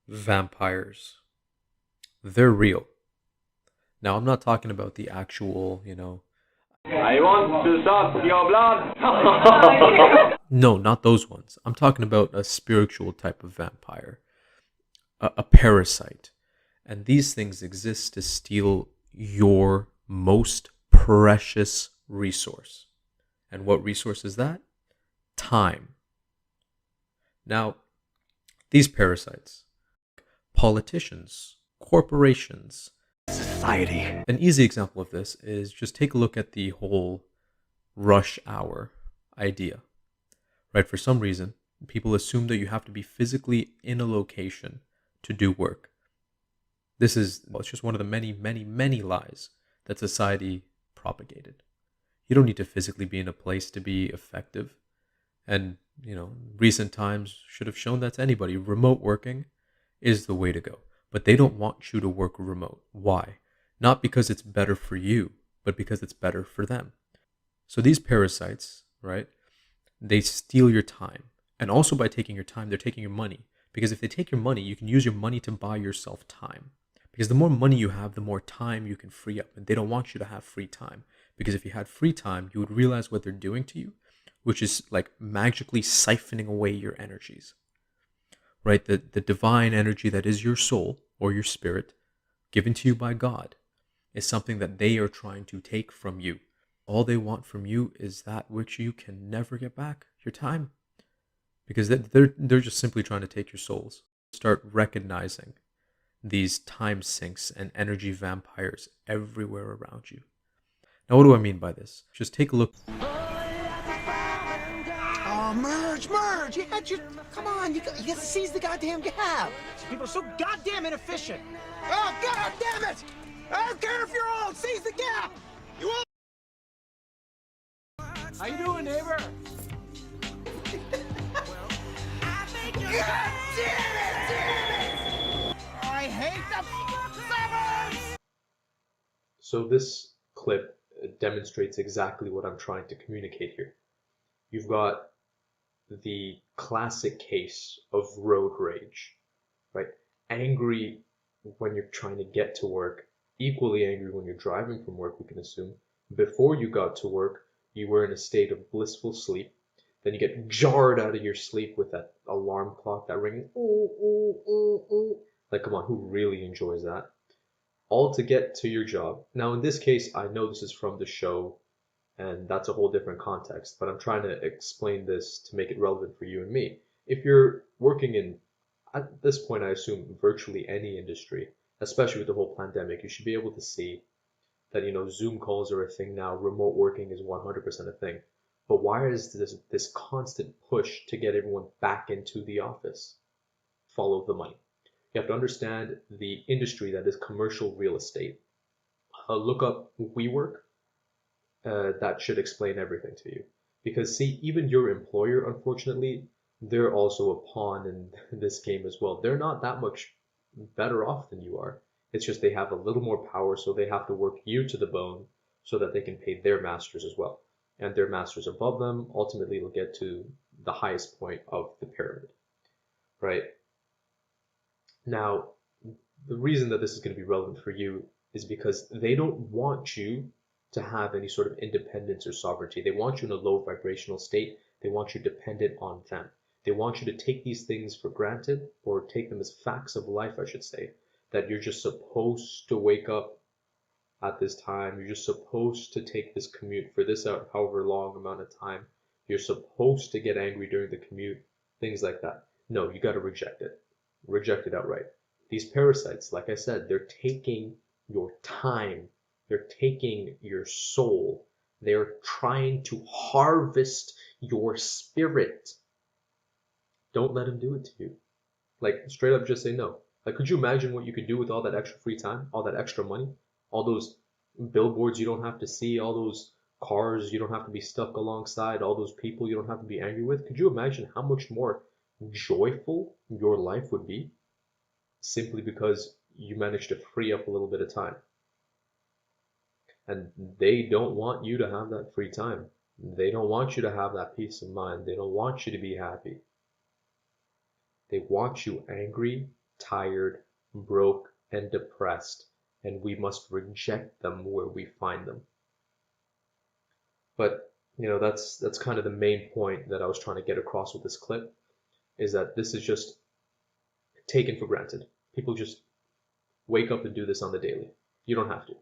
Vampires. They're real. Now, I'm not talking about the actual, I want to suck your blood. no, not those ones. I'm talking about a spiritual type of vampire, a parasite. And these things exist to steal your most precious resource. And what resource is that? Time. Now, these parasites, politicians, corporations, Society. an easy example of this is just take a look at the whole rush hour idea, right? For some reason, people assume that you have to be physically in a location to do work. It's just one of the many, many, many lies that society propagated. You don't need to physically be in a place to be effective. And, recent times should have shown that to anybody. Remote working is the way to go. But they don't want you to work remote. Why? Not because it's better for you, but because it's better for them. So these parasites, right, they steal your time. And also by taking your time, they're taking your money. Because if they take your money, you can use your money to buy yourself time. Because the more money you have, the more time you can free up. And they don't want you to have free time. Because if you had free time, you would realize what they're doing to you, which is like magically siphoning away your energies, right? The divine energy that is your soul or your spirit given to you by God is something that they are trying to take from you. All they want from you is that which you can never get back, your time. Because they're just simply trying to take your souls. Start recognizing these time sinks and energy vampires everywhere around you. Now, what do I mean by this? Just take a look. Oh, merge! Come on, you got to seize the goddamn gap. People are so goddamn inefficient. Oh, god damn it! I don't care if you're old, seize the gap! You all... How you doing, neighbor? God damn it! I hate the suburbs! So this clip demonstrates exactly what I'm trying to communicate here. You've got the classic case of road rage, right? Angry when you're trying to get to work, equally angry when you're driving from work, we can assume. Before you got to work, you were in a state of blissful sleep. Then you get jarred out of your sleep with that alarm clock, that ringing, ooh, ooh, ooh, ooh. Like, come on, who really enjoys that? All to get to your job. Now, in this case, I know this is from the show, and that's a whole different context, but I'm trying to explain this to make it relevant for you and me. If you're working in, at this point, I assume virtually any industry, especially with the whole pandemic, you should be able to see that, Zoom calls are a thing now, remote working is 100% a thing. But why is this constant push to get everyone back into the office? Follow the money. You have to understand the industry that is commercial real estate. Look up WeWork. That should explain everything to you. Because see, even your employer, unfortunately, they're also a pawn in this game as well. They're not that much better off than you are. It's just they have a little more power, so they have to work you to the bone so that they can pay their masters as well. And their masters above them ultimately will get to the highest point of the pyramid, right? Now, the reason that this is going to be relevant for you is because they don't want you to have any sort of independence or sovereignty. They want you in a low vibrational state. They want you dependent on them. They want you to take these things for granted, or take them as facts of life, I should say, that you're just supposed to wake up at this time. You're just supposed to take this commute for this however long amount of time. You're supposed to get angry during the commute, things like that. No, you got to reject it. Reject it outright. These parasites, like I said, they're taking your time. They're taking your soul. They're trying to harvest your spirit. Don't let them do it to you. Like, straight up just say no. Like, could you imagine what you could do with all that extra free time, all that extra money, all those billboards you don't have to see, all those cars you don't have to be stuck alongside, all those people you don't have to be angry with? Could you imagine how much more joyful your life would be simply because you managed to free up a little bit of time? And they don't want you to have that free time. They don't want you to have that peace of mind. They don't want you to be happy. They want you angry tired, broke, and depressed, and we must reject them where we find them. But that's kind of the main point that I was trying to get across with this clip, is that this is just taken for granted. People just wake up and do this on the daily. You don't have to.